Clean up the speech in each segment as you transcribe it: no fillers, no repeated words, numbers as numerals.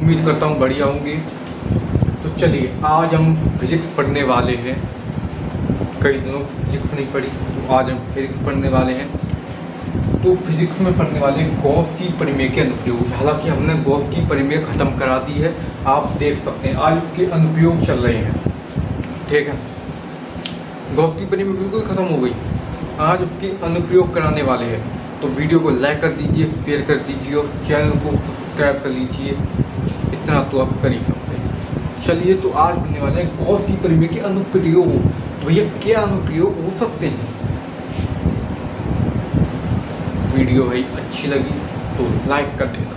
उम्मीद करता हूँ बढ़िया होंगे। तो चलिए आज हम फिजिक्स पढ़ने वाले हैं। कई दिनों फिजिक्स नहीं पढ़ी, तो आज हम फिजिक्स पढ़ने वाले हैं। तो फिजिक्स में पढ़ने वाले हैं गॉस की परिमेय के अनुप्रयोग। हालांकि हमने गॉस की परिमेय ख़त्म करा दी है, आप देख सकते हैं। आज उसके अनुप्रयोग चल रहे हैं, ठीक है। गॉस की परिमेय बिल्कुल ख़त्म हो गई, आज उसके अनुप्रयोग कराने वाले हैं। तो वीडियो को लाइक कर दीजिए, शेयर कर दीजिए और चैनल को सब्सक्राइब कर लीजिए। इतना तो आप कर ही सकते हैं। चलिए तो आज पढ़ने वाले हैं गॉस की परिमेय के अनुप्रयोग। तो भैया क्या अनुप्रयोग हो सकते हैं? वीडियो भाई अच्छी लगी तो लाइक कर देना।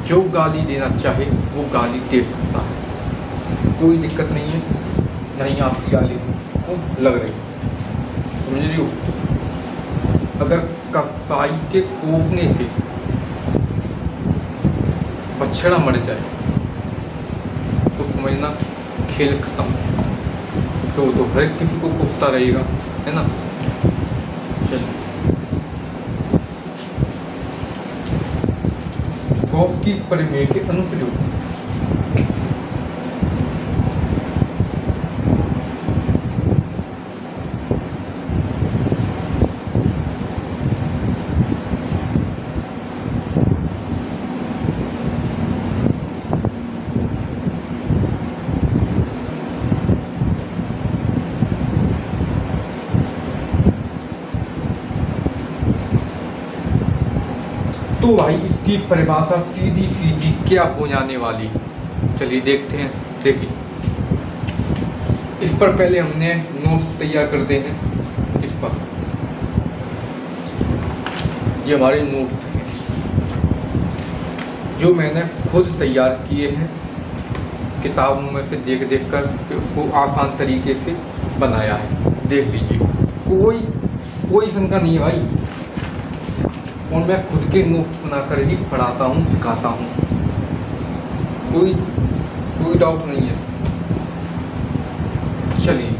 जो गाली देना चाहे वो गाली दे सकता है, कोई दिक्कत नहीं है। नहीं आपकी गाली को लग रही, समझ रही हो। अगर कसाई के कोसने से बछड़ा मर जाए तो समझना खेल खत्म। तो हर किसी को कोसता रहेगा, है ना। चलिए गॉस की परिमेय के अनुप्रयोग। तो भाई इसकी परिभाषा सीधी सीधी क्या हो जाने वाली, चलिए देखते हैं। देखिए इस पर पहले हमने नोट्स तैयार करते हैं। इस पर ये हमारे नोट्स हैं जो मैंने खुद तैयार किए हैं, किताबों में से देख देख कर फिर उसको आसान तरीके से बनाया है। देख लीजिए, कोई शंका नहीं है भाई। और मैं खुद के नोट्स बनाकर ही पढ़ाता हूँ, सिखाता हूँ। कोई डाउट नहीं है। चलिए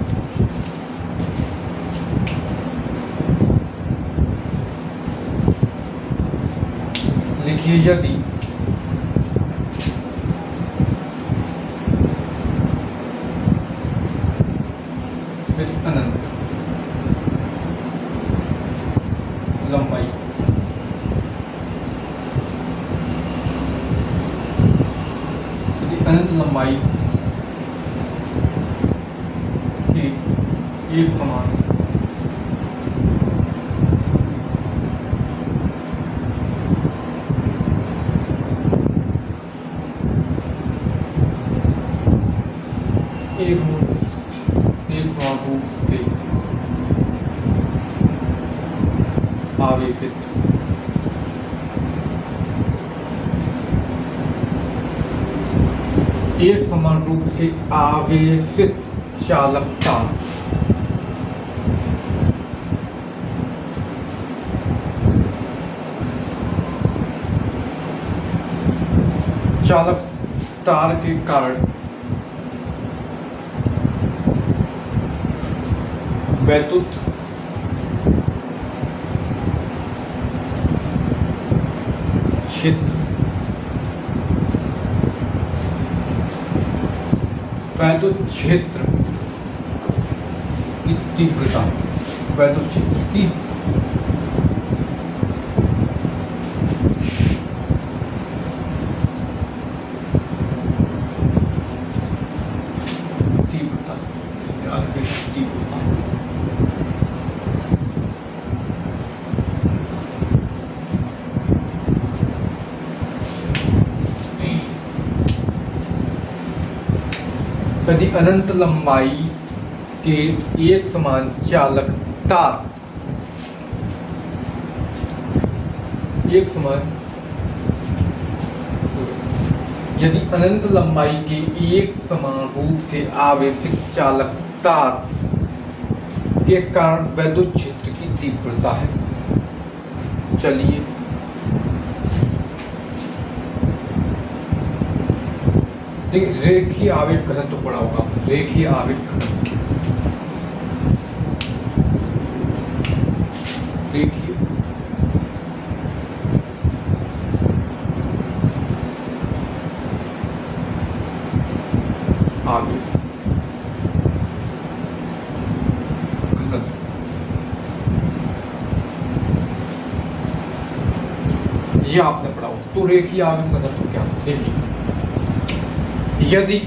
लिखिए, यदि अनंत लंबाई अनंत लंबाई की एक समान एक समान रूप से आवेशित एक समान रूप से आवेशित चालकता चालक तार के कारण वैद्युत क्षेत्र की तीव्रता, वैद्युत क्षेत्र की तीव्रता। यदि अनंत लंबाई के एक समान चालक तार यदि अनंत लंबाई के एक समान रूप से आवेशित चालक तार के कारण वैद्युत क्षेत्र की तीव्रता है। चलिए रेखीय आवेश घनत्व तो पड़ा होगा, रेखीय आवेश घनत्व, रेखीय ये आपने पढ़ा हो। तो रेखीय आवेश घनत्व क्या है? देखिए, यदि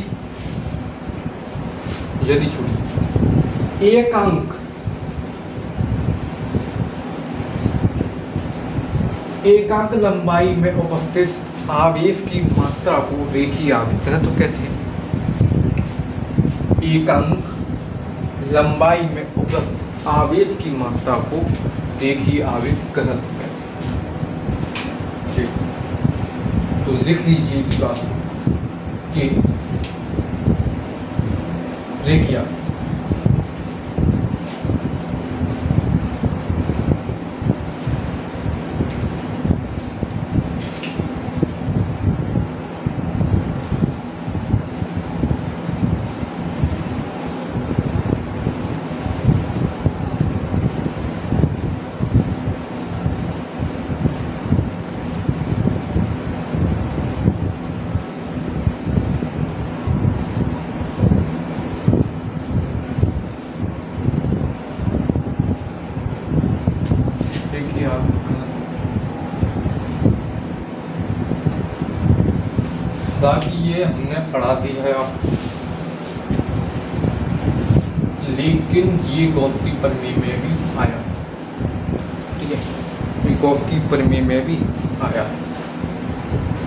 छोड़िए एकांक लंबाई में उपस्थित आवेश की मात्रा को रेखीय आवेश घनत्व कहते हैं। एकांक लंबाई में उपस्थित आवेश की मात्रा को रेखीय आवेश घनत्व कहते हैं। तो लिख लीजिए इस बात कि रेखीय आवेश बाकी ये हमने पढ़ा दी है आप, लेकिन ये गॉस की प्रमेय में भी आया, ठीक है, ये गॉस की प्रमेय में भी आया है।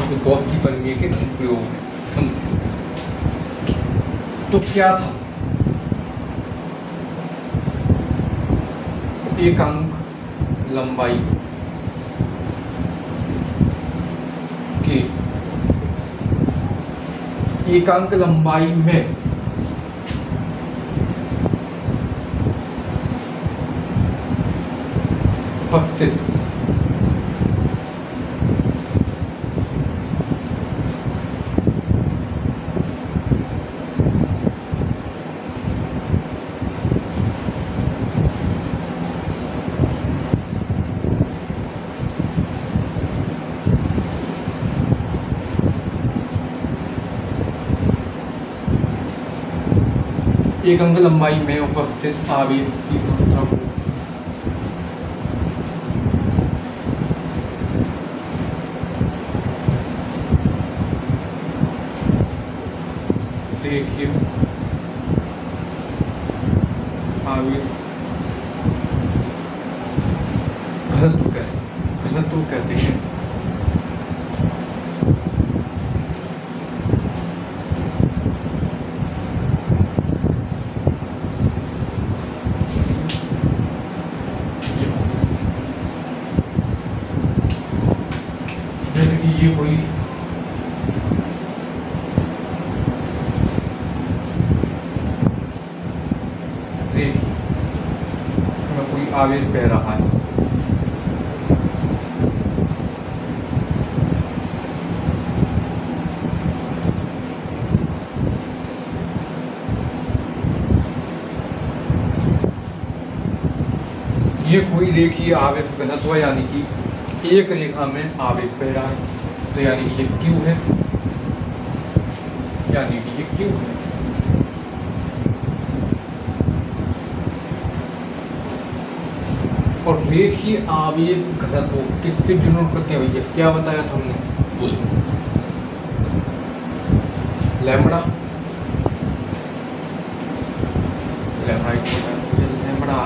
तो गॉस की प्रमेय के अनुप्रयोग में तो क्या था? एकांक लंबाई के एकांक लंबाई में उपस्थित एकांक लंबाई में उपस्थित आवेश की मात्रा को रेखीय आवेश घनत्व कहते हैं। जैसे कि ये कोई इसमें कोई आवेश बह रहा है, ये कोई रेखीय आवेश घनत्व यानी कि एक रेखा में आवेश बह रहा है, तो यानी कि ये Q है, यानी कि ये Q है। और रेखीय आवेश घनत्व किससे डिनोट करते हैं भैया? क्या बताया था हमने? बोलो, लैम्बडा, लैम्बडा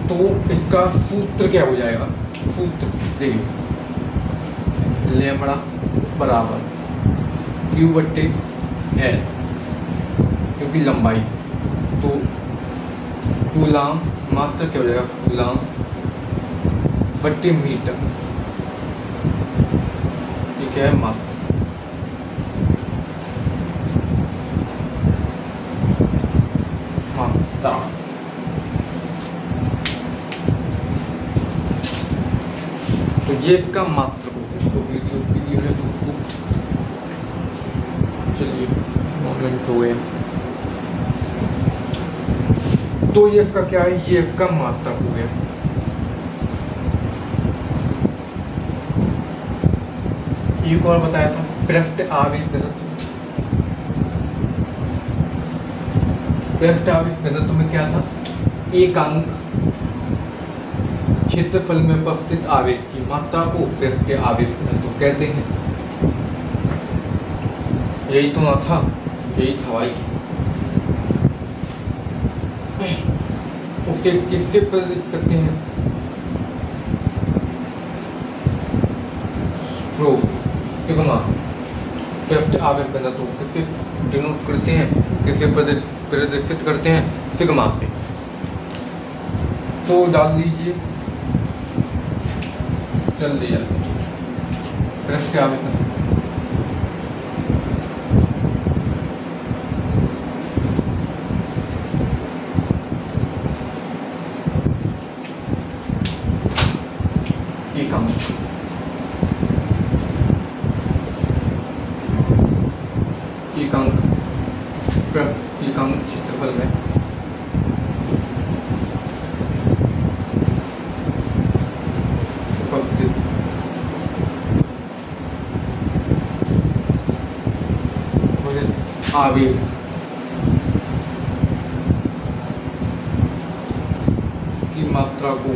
तो इसका सूत्र क्या हो जाएगा? सूत्र देखिए, लैम्बडा बराबर Q/L, क्योंकि लंबाई, तो कूलाम मात्रा क्या हो जाएगा? कूलाम बट्टे मीटर, ये क्या है? मात्रा। तो ये इसका मात्रा को, इसको वीडियो है तो उसको चलिए मोमेंट हो गए। तो ये इसका क्या है? ये इसका मात्रा हो गया। एक और बताया था पृष्ठ आवेश घनत्व, पृष्ठ आवेश घनत्व में क्या था, एक अंक क्षेत्रफल में उपस्थित आवेश की मात्रा को पृष्ठ आवेश घनत्व कहते हैं। यही तो ना था, यही था भाई। उसे किससे प्रदर्शित करते हैं, सिग्मा से। पृष्ठ आवेश घनत्व किससे डिनोट करते हैं, किससे प्रदर्शित करते हैं, सिग्मा से। तो डाल लीजिए जल्दी जल्दी पृष्ठ आवेश घनत्व। एकांक क्षेत्रफल में उपस्थित आवेश की मात्रा को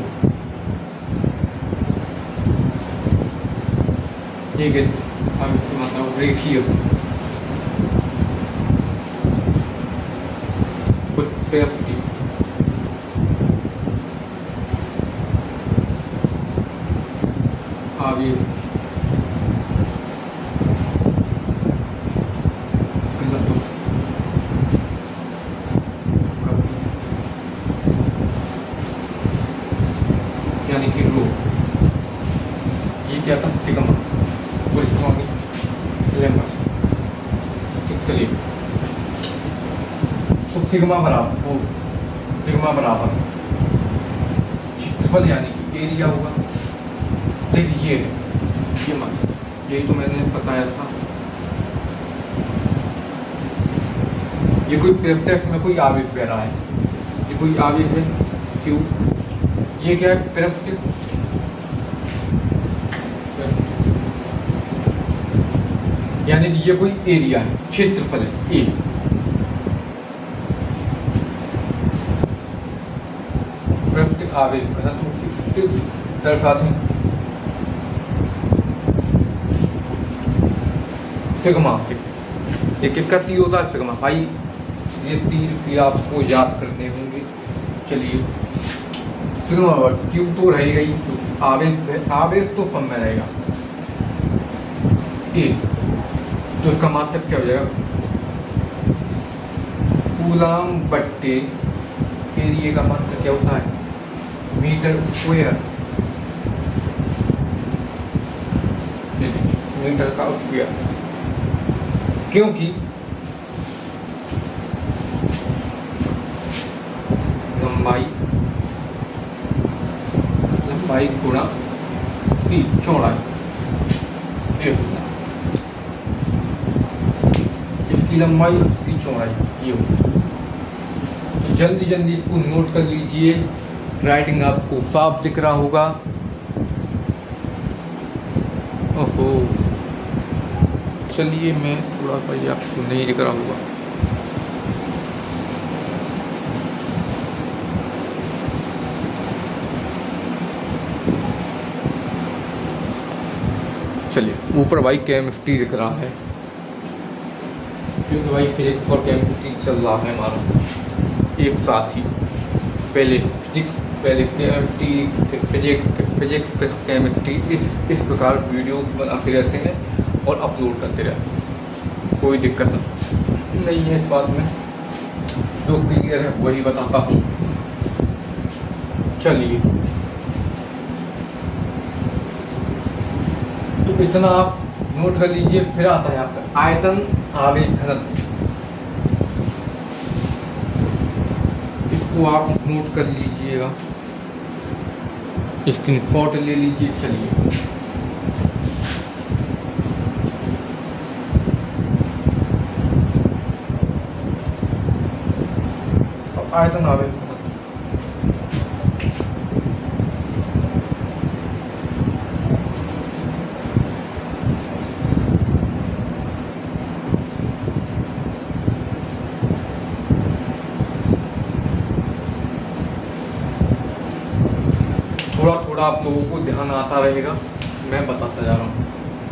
आवेश की मात्रा को रेखीय आवेश यानी कि रो, ये क्या था, सिग्मा, चलिए तो सिग्मा बराबर क्षेत्रफल यानी कि एरिया होगा। देखिए ये मान, यही तो मैंने बताया था। ये कोई पृष्ठ में कोई आवेश बह रहा है, ये कोई आवेश है क्यों, ये क्या है, पृष्ठ यानी कि ये कोई एरिया है, क्षेत्रफल है ए। पृष्ठ आवेश घनत्व किससे दर्शाते हैं, सिग्मा से। ये किसका तीर होता है, सिग्मा। भाई ये तीर भी आपको याद करने होंगे। चलिए सिग्मा क्यों तो रहेगा ही, आवेश तो सब में रहेगा ए, तो इसका मतलब क्या हो जाएगा, कूलाम बट्टे एरिया का मतलब क्या होता है, मीटर स्क्वायर, मीटर का स्क्वायर। क्योंकि लंबाई गुणा सी चौड़ाई, इसकी लंबाई इसकी चौड़ाई ये हो। जल्दी जल्दी इसको नोट कर लीजिए, राइटिंग आपको साफ दिख रहा होगा। ओहो चलिए मैं थोड़ा सा ये आपको नहीं दिख रहा होगा। चलिए ऊपर भाई केमिस्ट्री दिख रहा है, क्योंकि भाई फिजिक्स और केमिस्ट्री चल रहा है हमारा एक साथ ही। पहले केमिस्ट्री, फिर फिजिक्स, फिर केमिस्ट्री, इस प्रकार वीडियो बनाते रहते हैं और अपलोड करते रहते हैं। कोई दिक्कत नहीं है इस बात में, जो क्लियर है वही बताता हूँ। चलिए तो इतना आप नोट कर लीजिए। फिर आता है आपका आयतन आवेश घनत्व, इसको आप नोट कर लीजिएगा, स्क्रीनशॉट ले लीजिए। चलिए अब आयतन आवेश घनत्व, थोड़ा थोड़ा आप लोगों को ध्यान आता रहेगा, मैं बताता जा रहा हूँ।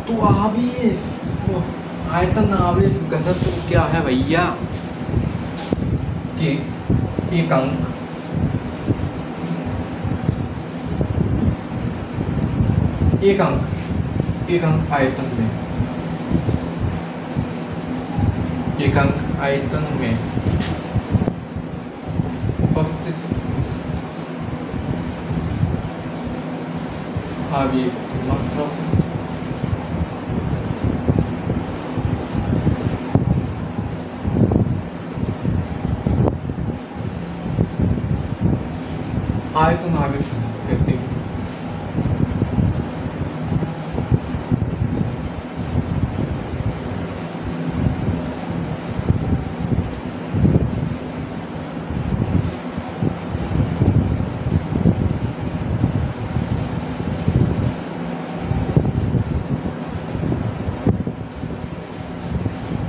तो आवेश, तो आयतन आवेश घनत्व क्या है भैया कि एक अंक आयतन में, एक अंक आयतन में उपस्थित आवेश की मात्रा आयतन आवेश कहते हैं।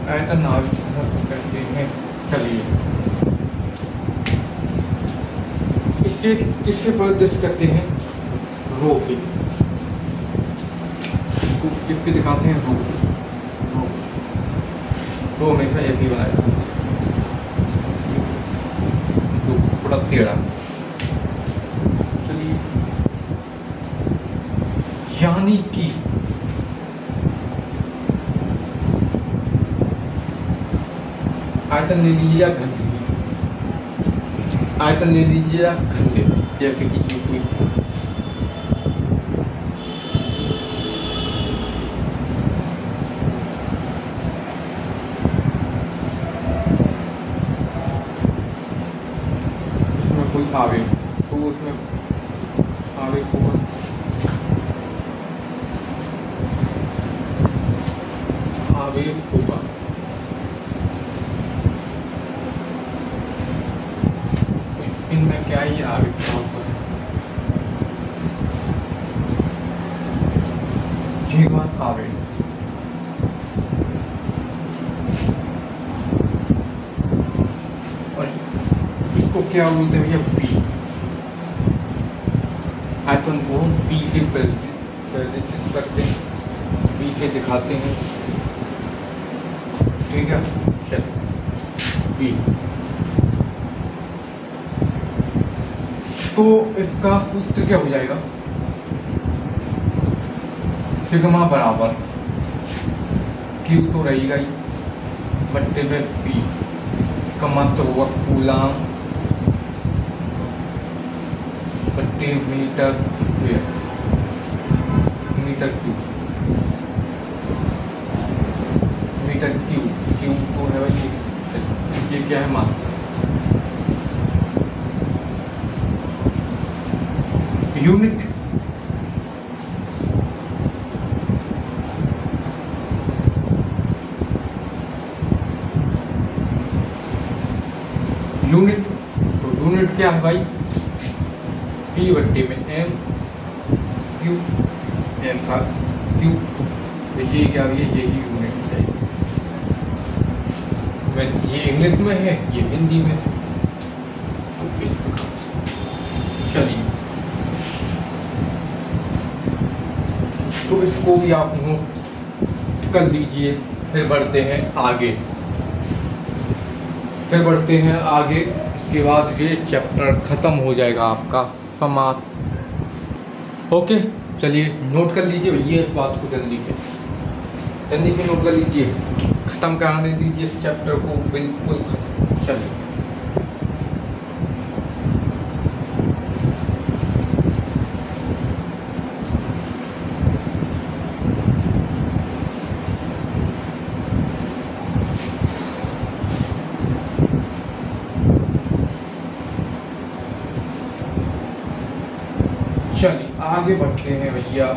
आयतन आवेश कहते हैं। चलिए इससे किससे प्रदर्शित करते हैं? रो से, किससे दिखाते हैं? रो हमेशा ऐसे ही बनाया, थोड़ा टेढ़ा। चलिए, यानी कि आयतन ले लीजिए या घन लीजिए, आयतन ले लीजिए या घन ले, जैसे कि ये कोई इसमें कोई आवेश, तो उसमें आवेश होगा, आवेश होगा। इनमें क्या ही आवेश होगा? ठीक बात, आवेश। और इसको क्या बोलते हैं भैया? पी। आयतन को हम पी से प्रदर्शित करते हैं, पी से दिखाते हैं। ठीक है, चलिए पी। तो इसका सूत्र क्या हो जाएगा? सिग्मा बराबर क्यू तो रहेगा ही, बट्टे में पी, इसका मतलब हुआ कूलाम बट्टे metre square, metre cube, metre cube, cube तो है भाई ये क्या है? मात्रा। यूनिट यूनिट तो यूनिट क्या है भाई? पी बट्टे में एम क्यू, एम का क्यू, तो ये क्या है? यही यूनिट है। ये इंग्लिश में है, ये हिंदी में, तो इस प्रकार। चलिए, तो इसको भी आप नोट कर लीजिए। फिर बढ़ते हैं आगे, इसके बाद ये चैप्टर खत्म हो जाएगा आपका, समाप्त। ओके, चलिए नोट कर लीजिए भैया इस बात को, जल्दी से नोट कर लीजिए, खत्म कराने दीजिए इस चैप्टर को, बिल्कुल खत्म। चलिए, आगे बढ़ते हैं भैया।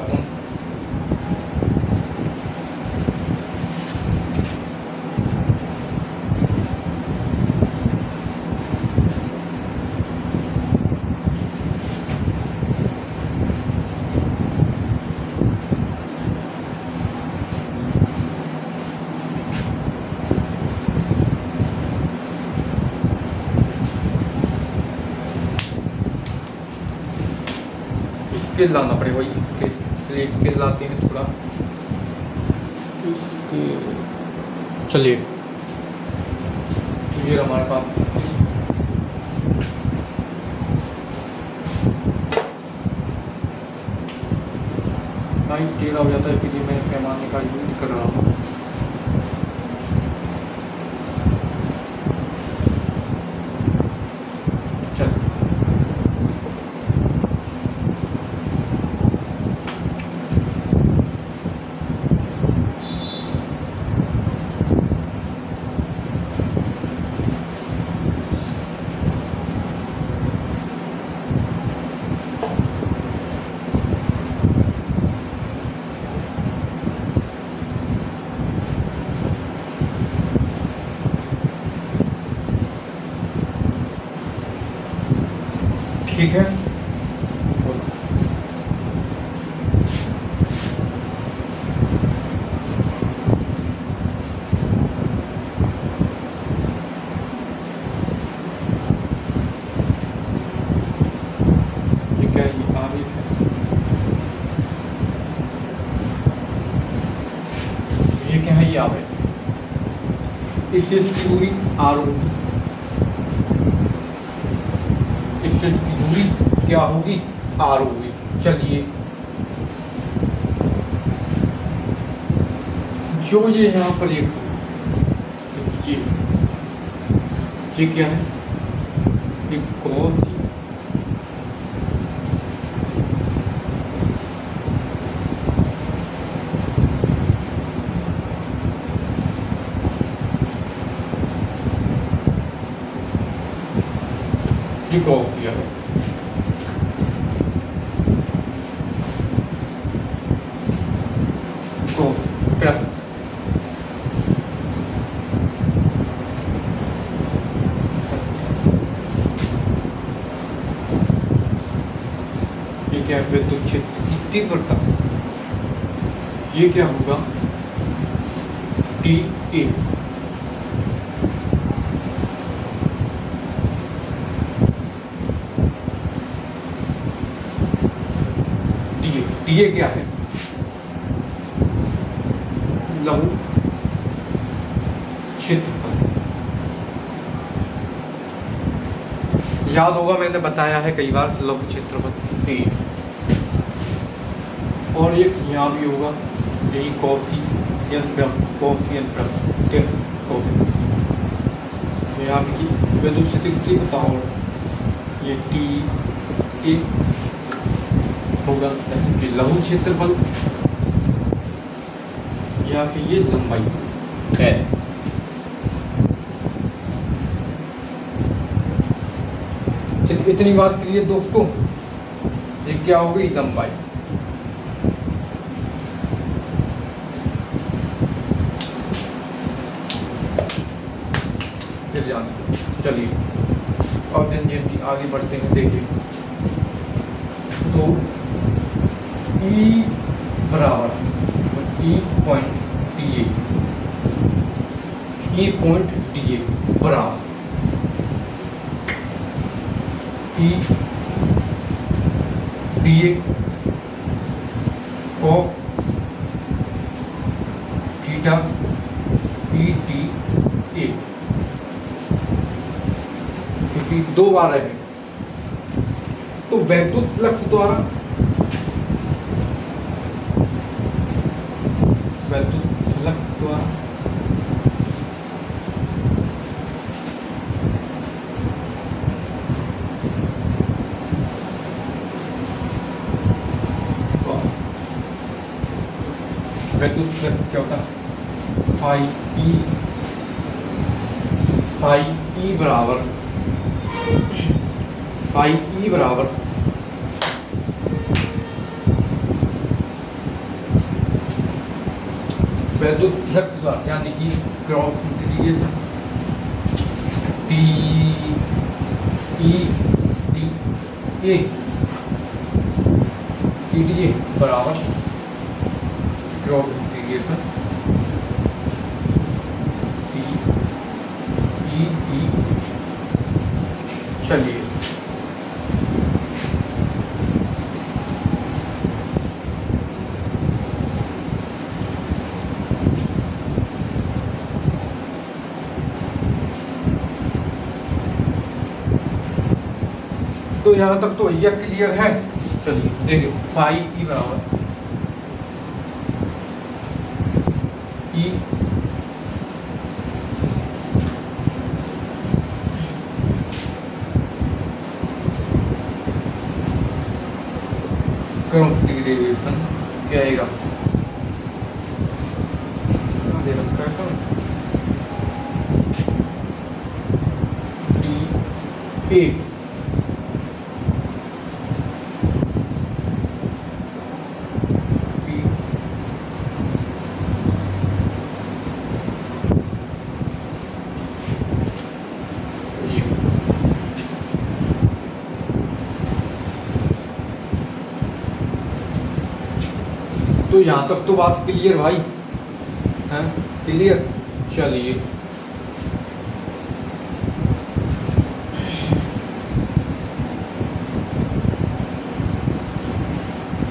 स्केल लाना पड़ेगा, वही स्केल, स्केल लाते हैं थोड़ा इसके। चलिए ये हमारे पास लाइट टेढ़ा हो जाता है, इसलिए मैं पैमाने का यूज कर रहा हूँ। ठीक है, ये क्या है, ये आगे है, ये क्या है, ये आगे, इससे इसकी दूरी आर होगी, इससे इसकी दूरी क्या होगी, आर होगी। चलिए जो ये यहाँ पर एक ये क्या है, एक क्रॉस, ये क्रॉस दिया है, क्रॉस प्लस ये क्या है, विद्युत क्षेत्र की तीव्रता, ये क्या होगा, टी ए, टीए क्या है, लघु क्षेत्रफल। याद होगा मैंने बताया है कई बार, लघु क्षेत्रफल टी। और एक यहाँ भी होगा, यही कोफिशिएंट प्लस यहाँ की विद्युत क्षेत्र की बताओ, ये टी ए होगा कि लघु क्षेत्रफल या फिर ये लंबाई है। चलिए इतनी बात करिए दोस्तों, ये क्या हो गई, लंबाई। चलिए और दिन आगे बढ़ते हैं, देखिए तो ई बराबर ई पॉइंट डी ए बराबर E D A of theta E T A, क्योंकि दो बार है तो वैद्युत फ्लक्स द्वारा वैद्युत फ्लक्स क्या होता है, फाई ई बराबर वैद्युत फ्लक्स द्वारा, यानी कि cross integration T E T A बराबर क्रॉस इंटीग्रेशन टी ई। चलिए तो यहाँ तक तो यह क्लियर है। चलिए देखिए फाई ई बराबर ई क्रॉस डेरिवेशन क्या आएगा, दे रखा है डी ए तो यहाँ तक तो बात क्लियर भाई है, क्लियर। चलिए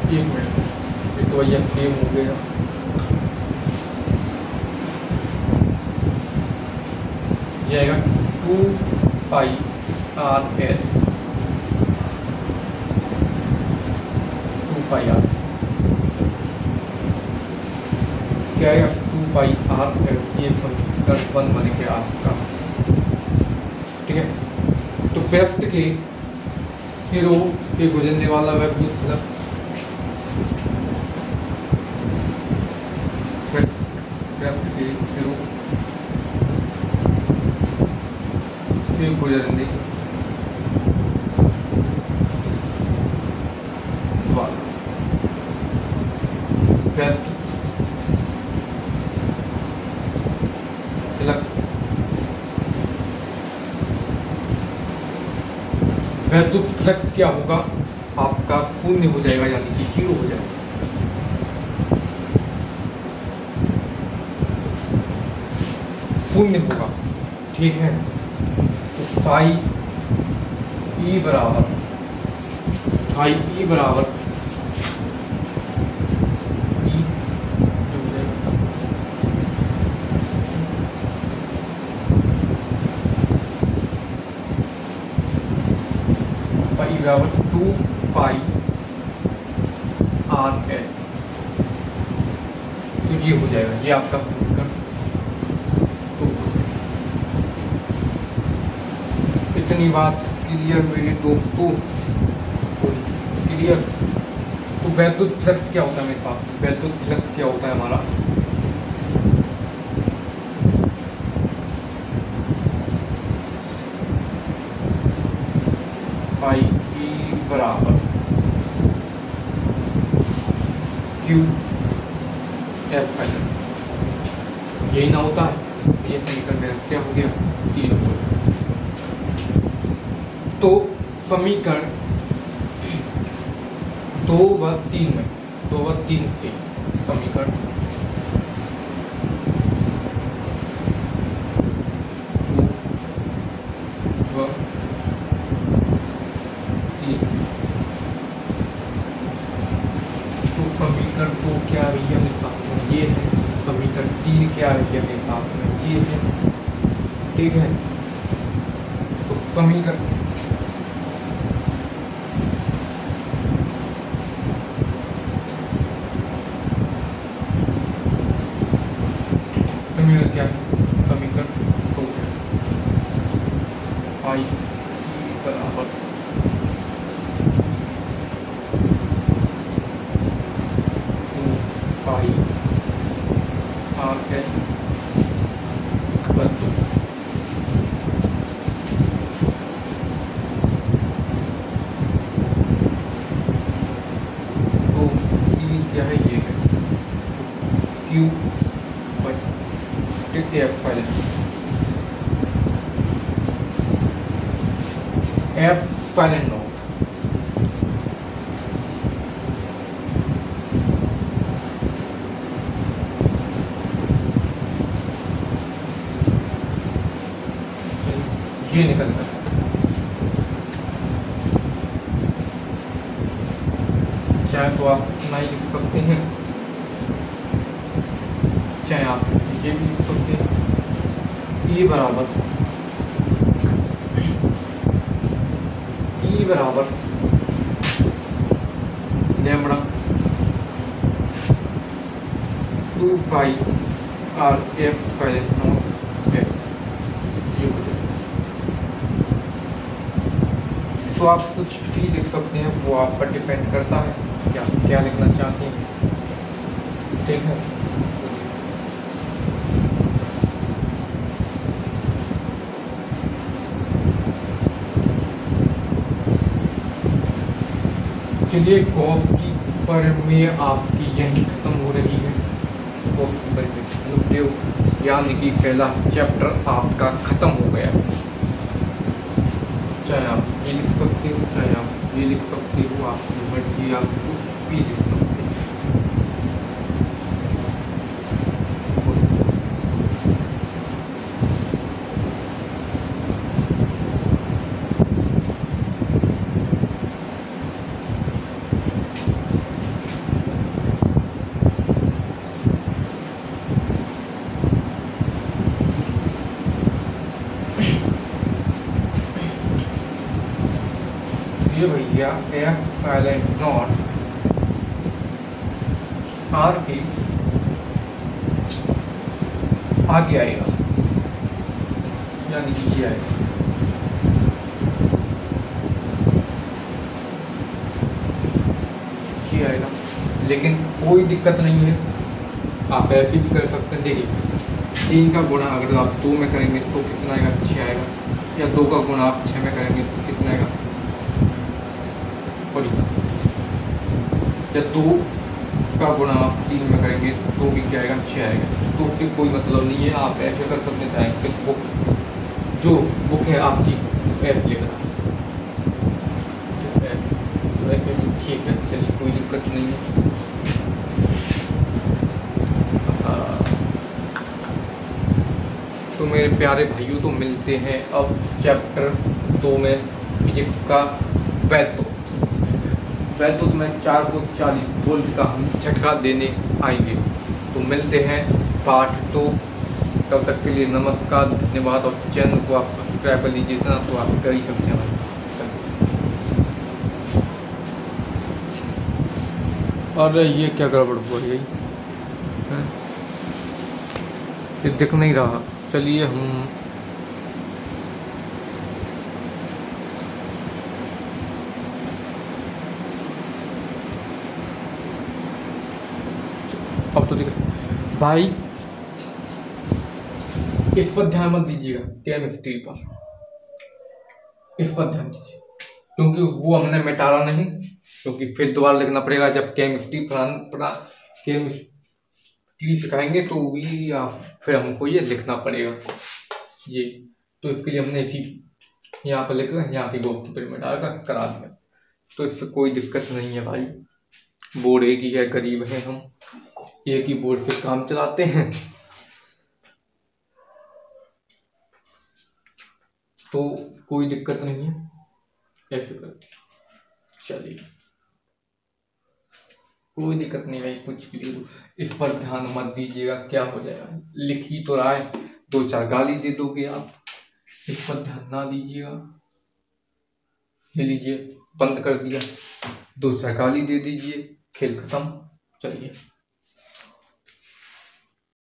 एक मिनट, फिर तो भैया सेम हो गया। ये आएगा 2 pi R L, 2 pi are क्या आएगा 2 पाई आर एल। ये समीकरण 1 बन गया आपका। ठीक है, तो पेस्ट के सिरों से गुजरने वाला वैद्युत फ्लक्स के सिरों से गुजरने वाला वैद्युत फ्लक्स, वैद्युत फ्लक्स क्या होगा आपका, शून्य हो जाएगा, यानी कि 0 हो जाएगा। शून्य होगा। ठीक है, तो फाई ई बराबर ई बराबर 2 पाई आर एल। तो ये हो जाएगा, ये आपका समीकरण। तो इतनी बात क्लियर मेरे दोस्तों, क्लियर। तो वैद्युत फ्लक्स क्या होता है मेरे पास, वैद्युत फ्लक्स क्या होता है हमारा, फाई ई बराबर क्यू एफ एल। यही ना होता है, ये समीकरण मेरा क्या हो गया, 3 हो गया। तो समीकरण 2 व 3 में, 2 व 3 से समीकरण 2 व 3, तो समीकरण 2 क्या है भैया मेरे पास में, ये है। समीकरण 3 क्या है भैया मेरे पास में, ये है। ठीक है, तो समीकरण क्या है, समीकरण 2 है, फाई ई बराबर 2 पाई आर एल बराबर 2 3 क्या है, ये है क्यू एप्सिलॉन नॉट। ये निकल गया। चाहे तो आप इतना ही लिख सकते हैं, चाहे आप ये भी लिख सकते हैं। ई बराबर lambda 2 pi R epsilon F. तो आप कुछ भी लिख सकते हैं, वो आप पर डिपेंड करता है क्या क्या लिखना चाहते हैं। ठीक है, चलिए गॉस की प्रमेय आपकी यहीं खत्म हो रही है। गॉस की प्रमेय अनुप्रयोग यानी कि पहला चैप्टर आपका खत्म हो गया। चाहे आप ये लिख सकते हो, चाहे आप ये लिख सकते हो, आपकी मर्जी, आप कुछ भी लिख सकते हो। ये भैया एप्सिलॉन नॉट आर के आगे आएगा, यानी कि ये आएगा। ये आएगा, लेकिन कोई दिक्कत नहीं है, आप ऐसे भी कर सकते हैं। देखिए 3 का गुणा अगर आप 2 में करेंगे तो कितना आएगा, 6 आएगा, या 2 का गुणा आप 6 में करेंगे तो कितना आएगा, या 2 का गुणा आप 3 में करेंगे तो भी क्या आएगा, 6 आएगा। तो उससे कोई मतलब नहीं है, आप ऐसे कर सकते हैं। कि बुक जो बुक है आपकी ऐसे लिखना वैसे भी ठीक है, चलिए कोई दिक्कत नहीं है। तो मेरे प्यारे भाइयों, तो मिलते हैं अब चैप्टर 2 में फिजिक्स का वैद्युत में 440 वोल्ट का हम झटका देने आएंगे। तो मिलते हैं पार्ट 2। तब तक के लिए नमस्कार, धन्यवाद, और चैनल को आप सब्सक्राइब कर लीजिए ना, तो आप कर ही सकते हैं। और ये क्या गड़बड़ हुआ, यही ये दिख नहीं रहा। चलिए हम अब तो दिख भाई, इस पर ध्यान मत दीजिएगा, केमिस्ट्री पर इस पर ध्यान दीजिए, क्योंकि वो हमने मिटाना नहीं, क्योंकि फिर दोबारा लिखना पड़ेगा। जब केमिस्ट्री सिखाएंगे तो भी फिर हमको ये लिखना पड़ेगा ये। तो इसके लिए हमने इसी यहाँ पर लिखकर यहाँ की गॉस की पिरामिड डालकर करा दिया। तो इससे कोई दिक्कत नहीं है भाई, बोर्ड एक ही है, गरीब हैं हम, एक ही बोर्ड से काम चलाते हैं। तो कोई दिक्कत नहीं है, ऐसे करते चलिए, कोई दिक्कत नहीं भाई, कुछ भी दो, इस पर ध्यान मत दीजिएगा, क्या हो जाएगा। लिख ही तो रहा है, 2-4 गाली दे दोगे आप, इस पर ध्यान ना दीजिएगा। ये लीजिए, बंद कर दिया, 2-4 गाली दे दीजिए, खेल खत्म। चलिए।